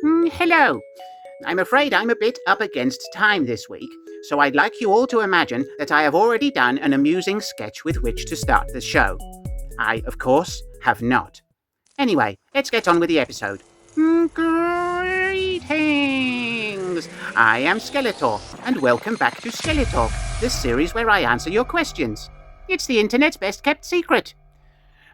Hello. I'm afraid I'm a bit up against time this week, so I'd like you all to imagine that I have already done an amusing sketch with which to start the show. I, of course, have not. Anyway, let's get on with the episode. Greetings! I am Skeletor, and welcome back to SkeleTalk, the series where I answer your questions. It's the internet's best kept secret.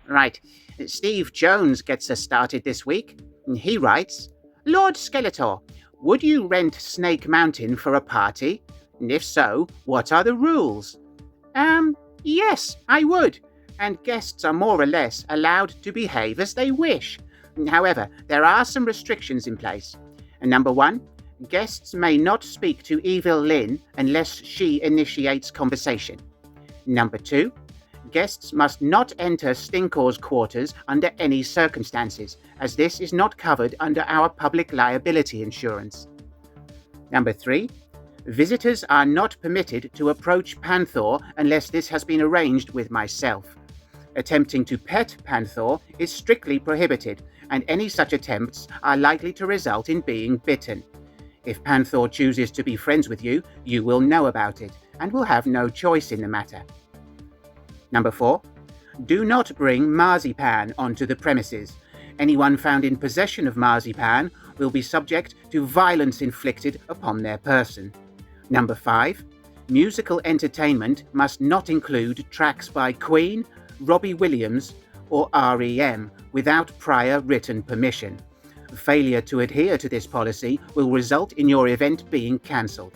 Right, Steve Jones gets us started this week. He writes, Lord Skeletor, would you rent Snake Mountain for a party? And if so, what are the rules? Yes, I would. And guests are more or less allowed to behave as they wish. However, there are some restrictions in place. Number 1, guests may not speak to Evil Lynn unless she initiates conversation. Number 2, guests must not enter Stinkor's quarters under any circumstances, as this is not covered under our public liability insurance. Number 3, visitors are not permitted to approach Panther unless this has been arranged with myself. Attempting to pet Panther is strictly prohibited, and any such attempts are likely to result in being bitten. If Panther chooses to be friends with you, you will know about it, and will have no choice in the matter. Number 4, do not bring marzipan onto the premises. Anyone found in possession of marzipan will be subject to violence inflicted upon their person. Number 5, musical entertainment must not include tracks by Queen, Robbie Williams, or REM without prior written permission. Failure to adhere to this policy will result in your event being cancelled.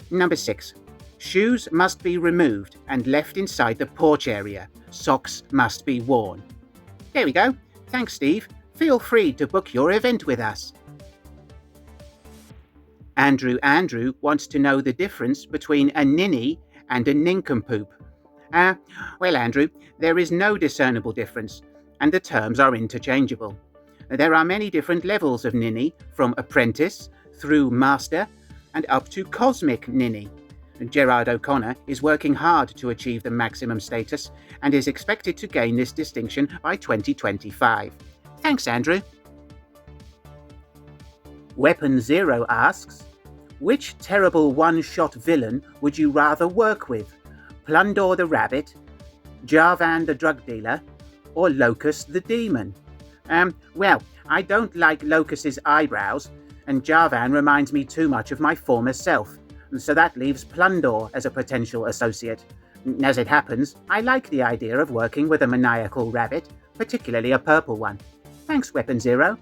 Number 6, shoes must be removed and left inside the porch area. Socks must be worn. There we go. Thanks, Steve. Feel free to book your event with us. Andrew wants to know the difference between a Ninny and a Nink Poop. Well, Andrew, there is no discernible difference, and the terms are interchangeable. There are many different levels of Ninny, from apprentice, through master, and up to cosmic Ninny. Gerard O'Connor is working hard to achieve the maximum status and is expected to gain this distinction by 2025. Thanks, Andrew. Weapon Zero asks, which terrible one-shot villain would you rather work with? Plundor the Rabbit, Jarvan the Drug Dealer, or Locus the Demon? Well, I don't like Locus's eyebrows, and Jarvan reminds me too much of my former self. So that leaves Plundor as a potential associate. As it happens, I like the idea of working with a maniacal rabbit, particularly a purple one. Thanks, Weapon Zero.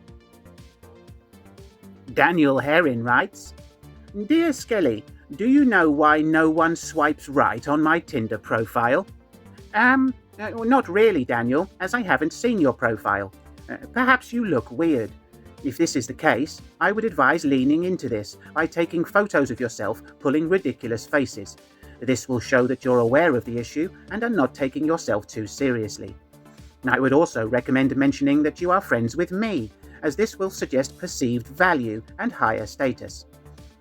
Daniel Herrin writes, Dear Skelly, do you know why no one swipes right on my Tinder profile? Not really, Daniel, as I haven't seen your profile. Perhaps you look weird. If this is the case, I would advise leaning into this by taking photos of yourself pulling ridiculous faces. This will show that you're aware of the issue and are not taking yourself too seriously. I would also recommend mentioning that you are friends with me, as this will suggest perceived value and higher status.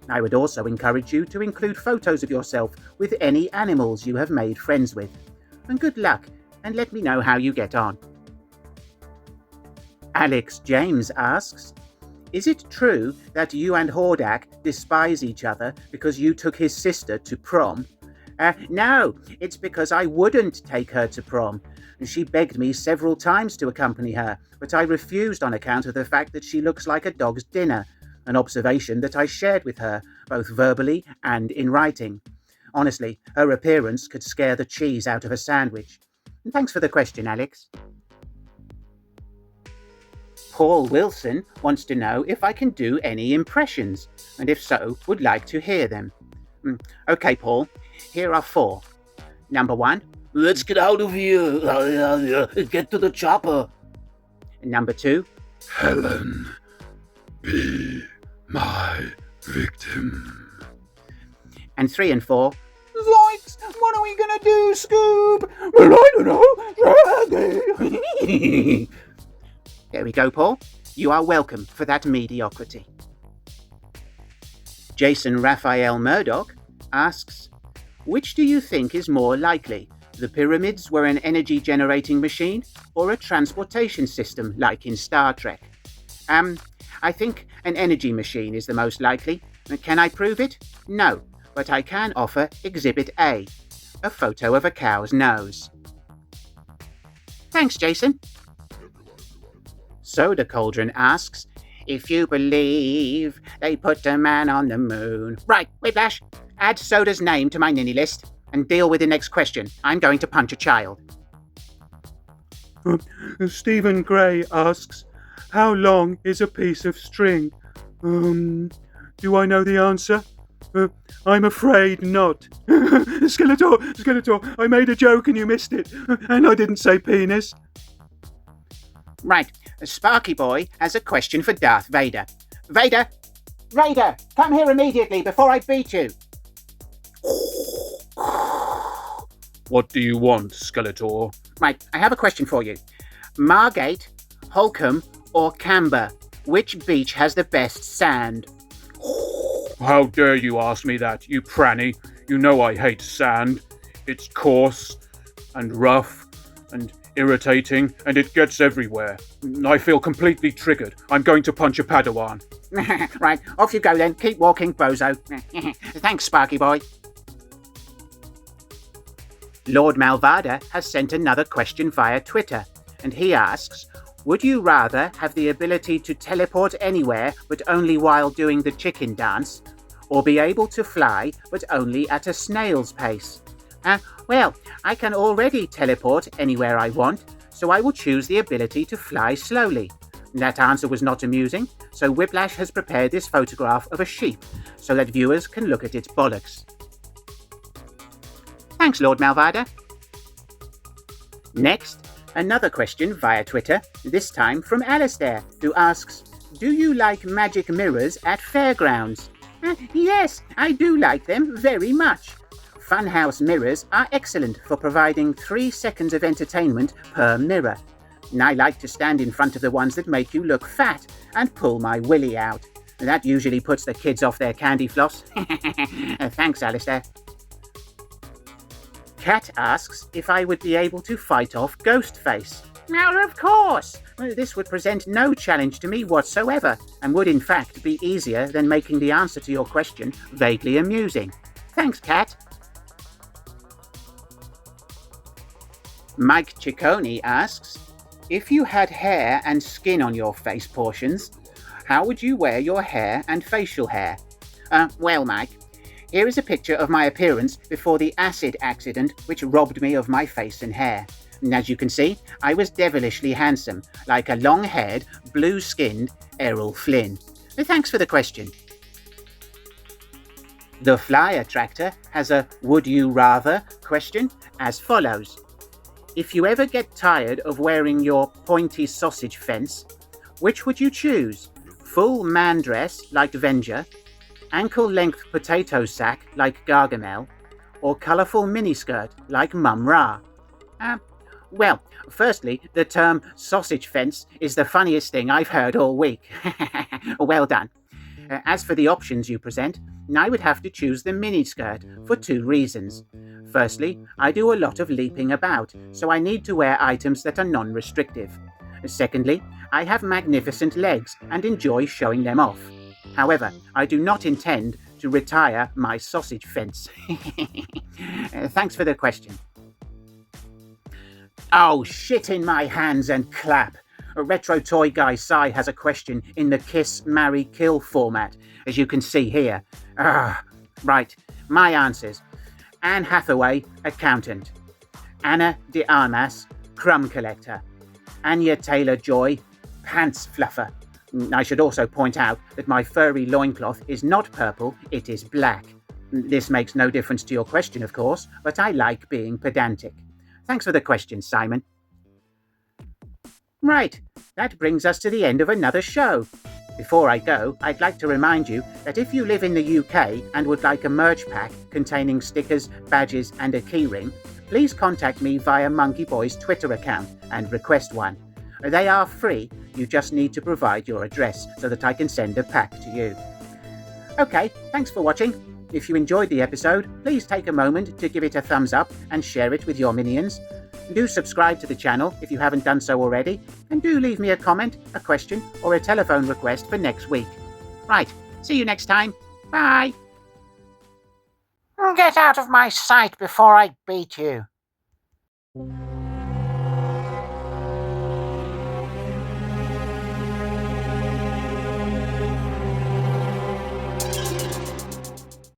I would also encourage you to include photos of yourself with any animals you have made friends with. And good luck, and let me know how you get on. Alex James asks, is it true that you and Hordak despise each other because you took his sister to prom? No, it's because I wouldn't take her to prom. She begged me several times to accompany her, but I refused on account of the fact that she looks like a dog's dinner, an observation that I shared with her, both verbally and in writing. Honestly, her appearance could scare the cheese out of a sandwich. Thanks for the question, Alex. Paul Wilson wants to know if I can do any impressions, and if so, would like to hear them. Okay, Paul, here are 4. Number 1. Let's get out of here. Get to the chopper. Number 2. Helen, be my victim. And 3 and 4. Zoinks! What are we gonna do, Scoob? Well, I don't know. There we go, Paul. You are welcome for that mediocrity. Jason Raphael Murdoch asks, which do you think is more likely? The pyramids were an energy-generating machine or a transportation system like in Star Trek? I think an energy machine is the most likely. Can I prove it? No, but I can offer Exhibit A, a photo of a cow's nose. Thanks, Jason. Soda Cauldron asks, if you believe they put a man on the moon. Right, Whiplash, add Soda's name to my Ninny list and deal with the next question. I'm going to punch a child. Stephen Gray asks, how long is a piece of string? Do I know the answer? I'm afraid not. Skeletor, I made a joke and you missed it. And I didn't say penis. Right, Sparky Boy has a question for Darth Vader. Vader, come here immediately before I beat you. What do you want, Skeletor? Right, I have a question for you. Margate, Holcombe, or Camber? Which beach has the best sand? How dare you ask me that, you pranny? You know I hate sand. It's coarse and rough and irritating, and it gets everywhere. I feel completely triggered. I'm going to punch a Padawan. Right, off you go then. Keep walking, bozo. Thanks, Sparky Boy. Lord Malvada has sent another question via Twitter, and he asks, would you rather have the ability to teleport anywhere but only while doing the chicken dance, or be able to fly but only at a snail's pace? Well, I can already teleport anywhere I want, so I will choose the ability to fly slowly. That answer was not amusing, so Whiplash has prepared this photograph of a sheep so that viewers can look at its bollocks. Thanks, Lord Malvada. Next, another question via Twitter, this time from Alistair, who asks, do you like magic mirrors at fairgrounds? Yes, I do like them very much. Funhouse mirrors are excellent for providing 3 seconds of entertainment per mirror. I like to stand in front of the ones that make you look fat and pull my willy out. That usually puts the kids off their candy floss. Thanks, Alistair. Kat asks if I would be able to fight off Ghostface. Now, of course! This would present no challenge to me whatsoever, and would in fact be easier than making the answer to your question vaguely amusing. Thanks, Kat. Mike Ciccone asks, if you had hair and skin on your face portions, how would you wear your hair and facial hair? Well, Mike, here is a picture of my appearance before the acid accident which robbed me of my face and hair. And as you can see, I was devilishly handsome, like a long-haired, blue-skinned Errol Flynn. Thanks for the question. The Fly Attractor has a would you rather question as follows. If you ever get tired of wearing your pointy sausage fence, which would you choose? Full man dress like Venger, ankle-length potato sack like Gargamel, or colourful miniskirt like Mum Ra? Well, firstly, the term sausage fence is the funniest thing I've heard all week. Well done. As for the options you present, I would have to choose the miniskirt for 2 reasons. Firstly, I do a lot of leaping about, so I need to wear items that are non-restrictive. Secondly, I have magnificent legs and enjoy showing them off. However, I do not intend to retire my sausage fence. Thanks for the question. Oh, shit in my hands and clap. Retro Toy Guy Sai has a question in the Kiss, Marry, Kill format, as you can see here. Right, my answers. Anne Hathaway, accountant. Anna de Armas, crumb collector. Anya Taylor-Joy, pants fluffer. I should also point out that my furry loincloth is not purple, it is black. This makes no difference to your question, of course, but I like being pedantic. Thanks for the question, Simon. Right, that brings us to the end of another show. Before I go, I'd like to remind you that if you live in the UK and would like a merch pack containing stickers, badges and a keyring, please contact me via Monkey Boy's Twitter account and request one. They are free, you just need to provide your address so that I can send a pack to you. Okay, thanks for watching. If you enjoyed the episode, please take a moment to give it a thumbs up and share it with your minions. Do subscribe to the channel if you haven't done so already, and do leave me a comment, a question, or a telephone request for next week. Right, see you next time. Bye. Get out of my sight before I beat you.